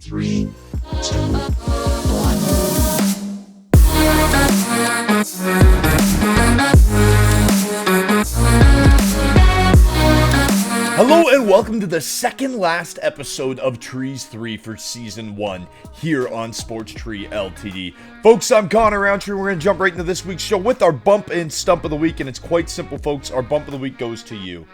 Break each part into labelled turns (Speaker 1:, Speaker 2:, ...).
Speaker 1: Three, two, one.
Speaker 2: Hello and welcome to the second last episode of Trees 3 for Season 1 here on Sports Tree Ltd. Folks, I'm Connor Roundtree. We're going to jump right into this week's show with our bump and stump of the week, and it's quite simple, folks. Our bump of the week goes to you,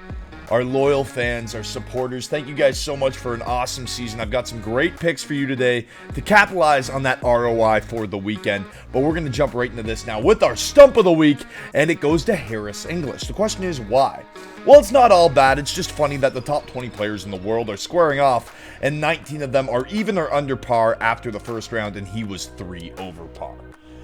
Speaker 2: our loyal fans, our supporters. Thank you guys so much for an awesome season. I've got some great picks for you today to capitalize on that ROI for the weekend, but we're going to jump right into this now with our stump of the week, and it goes to Harris English. The question is, why? Well, it's not all bad. It's just funny that the top 20 players in the world are squaring off, and 19 of them are even or under par after the first round, and he was 3 over par.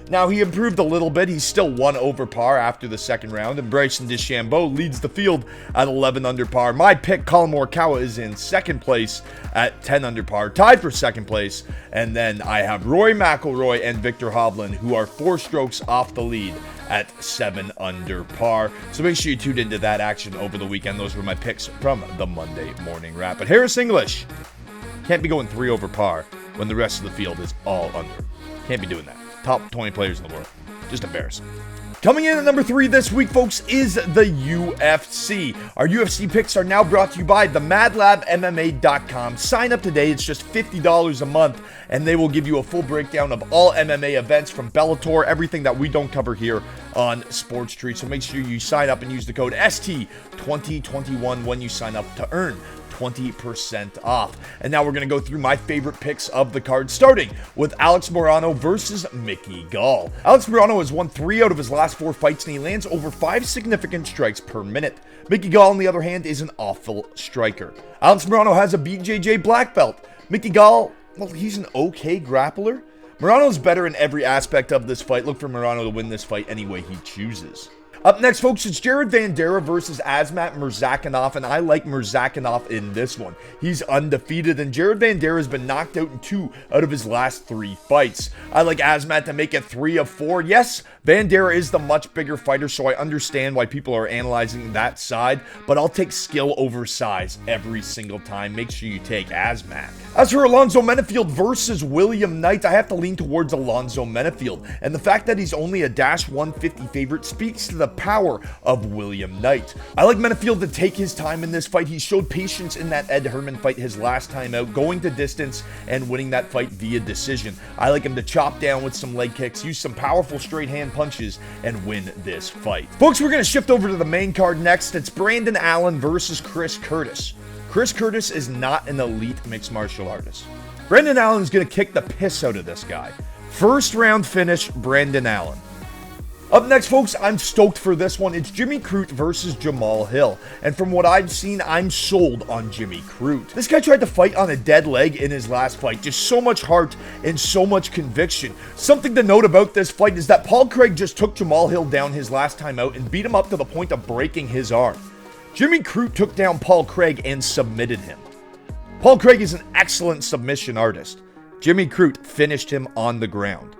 Speaker 2: Now, he improved a little bit. He's still 1 over par after the second round, and Bryson DeChambeau leads the field at 11 under par. My pick, Colin Morikawa, is in second place at 10 under par, tied for second place. And then I have Rory McIlroy and Victor Hovland, who are 4 strokes off the lead at 7 under par. So make sure you tune into that action over the weekend. Those were my picks from the Monday morning wrap. But Harris English can't be going 3 over par when the rest of the field is all under. Can't be doing that. Top 20 players in the world. Just embarrassing. Coming in at number 3 this week, folks, is the UFC. Our UFC picks are now brought to you by themadlabmma.com. Sign up today. It's just $50 a month, and they will give you a full breakdown of all MMA events from Bellator, everything that we don't cover here on Sports Tree. So make sure you sign up and use the code ST2021 when you sign up to earn 20% off. And now we're going to go through my favorite picks of the card, starting with Alex Morono versus Mickey Gall. Alex Morono has won 3 out of his last 4 fights, and he lands over 5 significant strikes per minute. Mickey Gall, on the other hand, is an awful striker. Alex Morono has a BJJ black belt. Mickey Gall, well, he's an okay grappler. Morono's better in every aspect of this fight. Look for Morono to win this fight any way he chooses. Up next, folks, it's Jared Vanderaa versus Azmat Murzakanov, and I like Murzakanov in this one. He's undefeated, and Jared Vanderaa has been knocked out in 2 out of his last 3 fights. I like Azmat to make it 3 of 4. Yes, Vanderaa is the much bigger fighter, so I understand why people are analyzing that side, but I'll take skill over size every single time. Make sure you take Azmat. As for Alonzo Menifield versus William Knight, I have to lean towards Alonzo Menifield, and the fact that he's only a -150 favorite speaks to the power of William Knight. I like Menifield to take his time in this fight. He showed patience in that Ed Herman fight his last time out, going to distance and winning that fight via decision. I like him to chop down with some leg kicks, use some powerful straight hand punches, and win this fight. Folks, we're going to shift over to the main card next. It's Brandon Allen versus Chris Curtis. Chris Curtis is not an elite mixed martial artist. Brandon Allen is going to kick the piss out of this guy. First round finish, Brandon Allen. Up next, folks, I'm stoked for this one. It's Jimmy Crute versus Jamal Hill. And from what I've seen, I'm sold on Jimmy Crute. This guy tried to fight on a dead leg in his last fight. Just so much heart and so much conviction. Something to note about this fight is that Paul Craig just took Jamal Hill down his last time out and beat him up to the point of breaking his arm. Jimmy Crute took down Paul Craig and submitted him. Paul Craig is an excellent submission artist. Jimmy Crute finished him on the ground.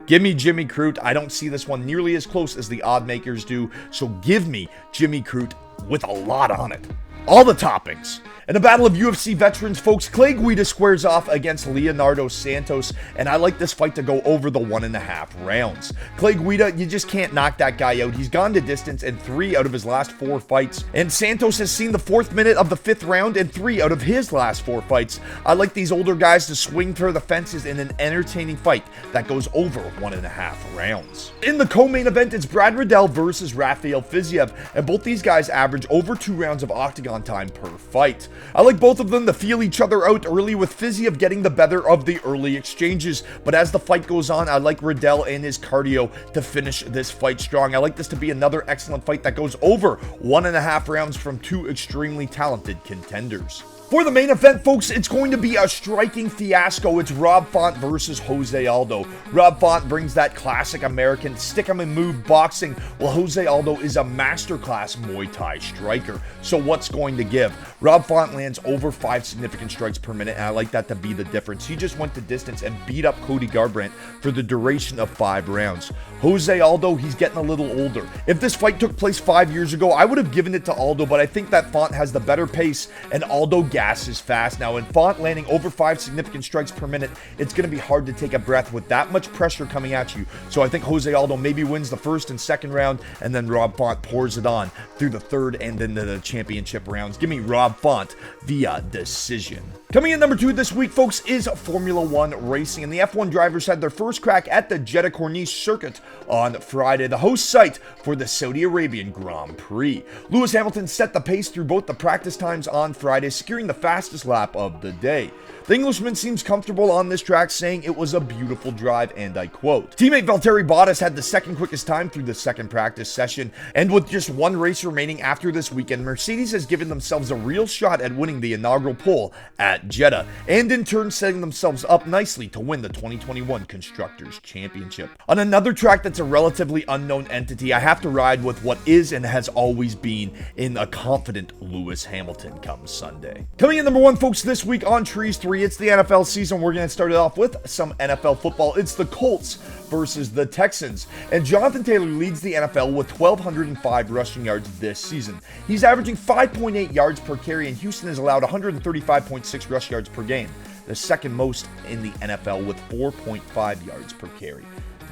Speaker 2: Give me Jimmy Crute. I don't see this one nearly as close as the odd makers do, so give me Jimmy Crute with a lot on it. All the toppings. In a battle of UFC veterans, folks, Clay Guida squares off against Leonardo Santos, and I like this fight to go over the 1.5 rounds. Clay Guida, you just can't knock that guy out. He's gone to distance in 3 out of his last 4 fights, and Santos has seen the 4th minute of the 5th round in 3 out of his last 4 fights. I like these older guys to swing through the fences in an entertaining fight that goes over 1.5 rounds. In the co-main event, it's Brad Riddell versus Rafael Fiziev, and both these guys average over 2 rounds of octagon time per fight. I like both of them to feel each other out early, with Fiziev getting the better of the early exchanges, but as the fight goes on, I like Riddell and his cardio to finish this fight strong. I like this to be another excellent fight that goes over 1.5 rounds from 2 extremely talented contenders. For the main event, folks, it's going to be a striking fiasco. It's Rob Font versus Jose Aldo. Rob Font brings that classic American stick 'em and move boxing, while Jose Aldo is a masterclass Muay Thai striker. So what's going to give? Rob Font lands over 5 significant strikes per minute, and I like that to be the difference. He just went to distance and beat up Cody Garbrandt for the duration of 5 rounds. Jose Aldo, he's getting a little older. If this fight took place 5 years ago, I would have given it to Aldo, but I think that Font has the better pace, and Aldo gets gases fast. Now, in Font landing over 5 significant strikes per minute, it's going to be hard to take a breath with that much pressure coming at you. So I think Jose Aldo maybe wins the first and second round, and then Rob Font pours it on through the third and then the championship rounds. Give me Rob Font via decision. Coming in number 2 this week, folks, is Formula One racing, and the F1 drivers had their first crack at the Jeddah Corniche circuit on Friday, the host site for the Saudi Arabian Grand Prix. Lewis Hamilton set the pace through both the practice times on Friday, securing the fastest lap of the day. The Englishman seems comfortable on this track, saying it was a beautiful drive, and I quote. Teammate Valtteri Bottas had the second quickest time through the second practice session, and with just one race remaining after this weekend, Mercedes has given themselves a real shot at winning the inaugural pole at Jeddah, and in turn setting themselves up nicely to win the 2021 Constructors' Championship. On another track that's a relatively unknown entity, I have to ride with what is and has always been in a confident Lewis Hamilton come Sunday. Coming in number 1, folks, this week on Trees 3, it's the NFL season. We're going to start it off with some NFL football. It's the Colts versus the Texans, and Jonathan Taylor leads the NFL with 1,205 rushing yards this season. He's averaging 5.8 yards per carry, and Houston has allowed 135.6 rush yards per game, the second most in the NFL with 4.5 yards per carry.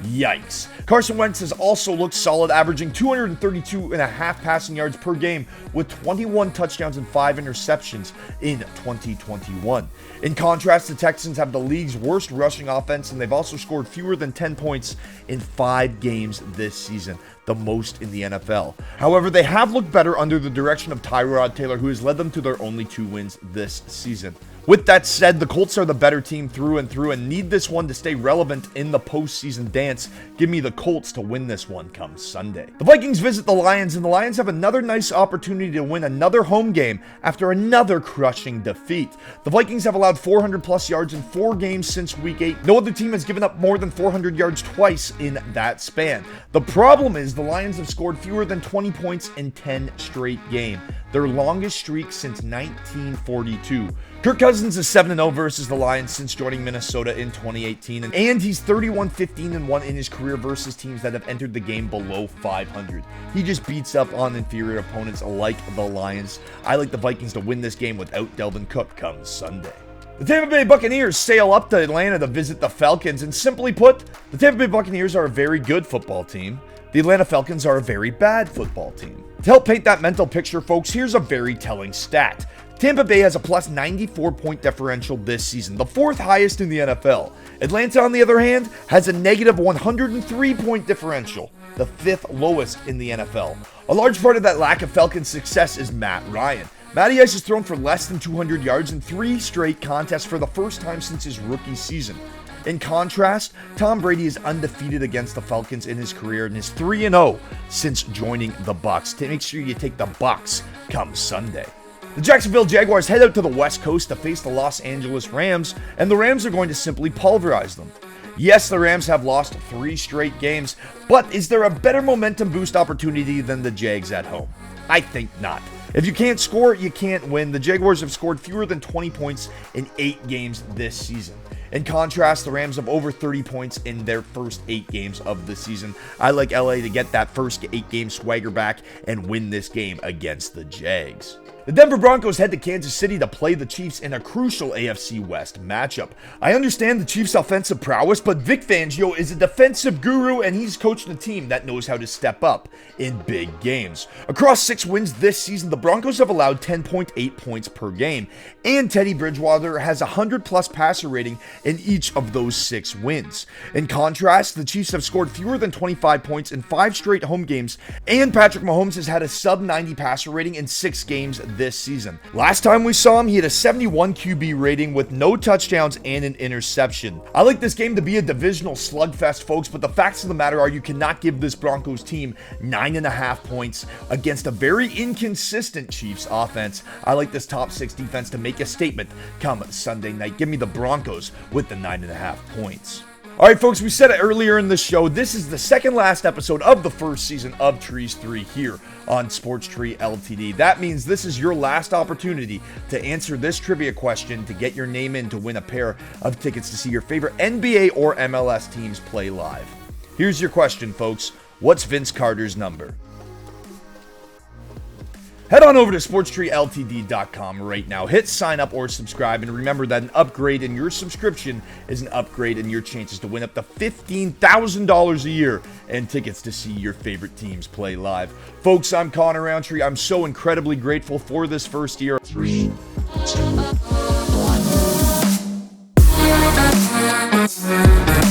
Speaker 2: Yikes. Carson Wentz has also looked solid, averaging 232.5 passing yards per game with 21 touchdowns and 5 interceptions in 2021. In contrast, the Texans have the league's worst rushing offense, and they've also scored fewer than 10 points in 5 games this season, the most in the NFL. However, they have looked better under the direction of Tyrod Taylor, who has led them to their only 2 wins this season. With that said, the Colts are the better team through and through and need this one to stay relevant in the postseason dance. Give me the Colts to win this one come Sunday. The Vikings visit the Lions, and the Lions have another nice opportunity to win another home game after another crushing defeat. The Vikings have allowed 400 plus yards in 4 games since week 8. No other team has given up more than 400 yards twice in that span. The problem is the Lions have scored fewer than 20 points in 10 straight games, their longest streak since 1942. Kirk Cousins is 7-0 versus the Lions since joining Minnesota in 2018, and he's 31-15-1 in his career versus teams that have entered the game below 500. He just beats up on inferior opponents like the Lions. I like the Vikings to win this game without Delvin Cook come Sunday. The Tampa Bay Buccaneers sail up to Atlanta to visit the Falcons, and simply put, the Tampa Bay Buccaneers are a very good football team. The Atlanta Falcons are a very bad football team. To help paint that mental picture, folks, here's a very telling stat. Tampa Bay has a plus 94 point differential this season, the 4th highest in the NFL. Atlanta, on the other hand, has a negative 103 point differential, the 5th lowest in the NFL. A large part of that lack of Falcons' success is Matt Ryan. Matty Ice has thrown for less than 200 yards in 3 straight contests for the first time since his rookie season. In contrast, Tom Brady is undefeated against the Falcons in his career and is 3-0 since joining the Bucs. Make sure you take the Bucs come Sunday. The Jacksonville Jaguars head out to the West Coast to face the Los Angeles Rams, and the Rams are going to simply pulverize them. Yes, the Rams have lost 3 straight games, but is there a better momentum boost opportunity than the Jags at home? I think not. If you can't score, you can't win. The Jaguars have scored fewer than 20 points in 8 games this season. In contrast, the Rams have over 30 points in their first 8 games of the season. I like LA to get that first 8-game swagger back and win this game against the Jags. The Denver Broncos head to Kansas City to play the Chiefs in a crucial AFC West matchup. I understand the Chiefs' offensive prowess, but Vic Fangio is a defensive guru, and he's coached a team that knows how to step up in big games. Across 6 wins this season, the Broncos have allowed 10.8 points per game, and Teddy Bridgewater has a 100-plus passer rating in each of those 6 wins. In contrast, the Chiefs have scored fewer than 25 points in 5 straight home games, and Patrick Mahomes has had a sub-90 passer rating in 6 games this season. Last time we saw him, he had a 71 QB rating with no touchdowns and an interception. I like this game to be a divisional slugfest, folks, but the facts of the matter are you cannot give this Broncos team 9.5 points against a very inconsistent Chiefs offense. I like this top 6 defense to make a statement come Sunday night. Give me the Broncos with the 9.5 points. All right, folks, we said it earlier in the show. This is the second last episode of the first season of Trees 3 here on Sports Tree LTD. That means this is your last opportunity to answer this trivia question to get your name in to win a pair of tickets to see your favorite NBA or MLS teams play live. Here's your question, folks. What's Vince Carter's number? Head on over to sportstreeltd.com right now. Hit sign up or subscribe, and remember that an upgrade in your subscription is an upgrade in your chances to win up to $15,000 a year and tickets to see your favorite teams play live. Folks, I'm Connor Roundtree. I'm so incredibly grateful for this first year.
Speaker 1: 3, 2, 1.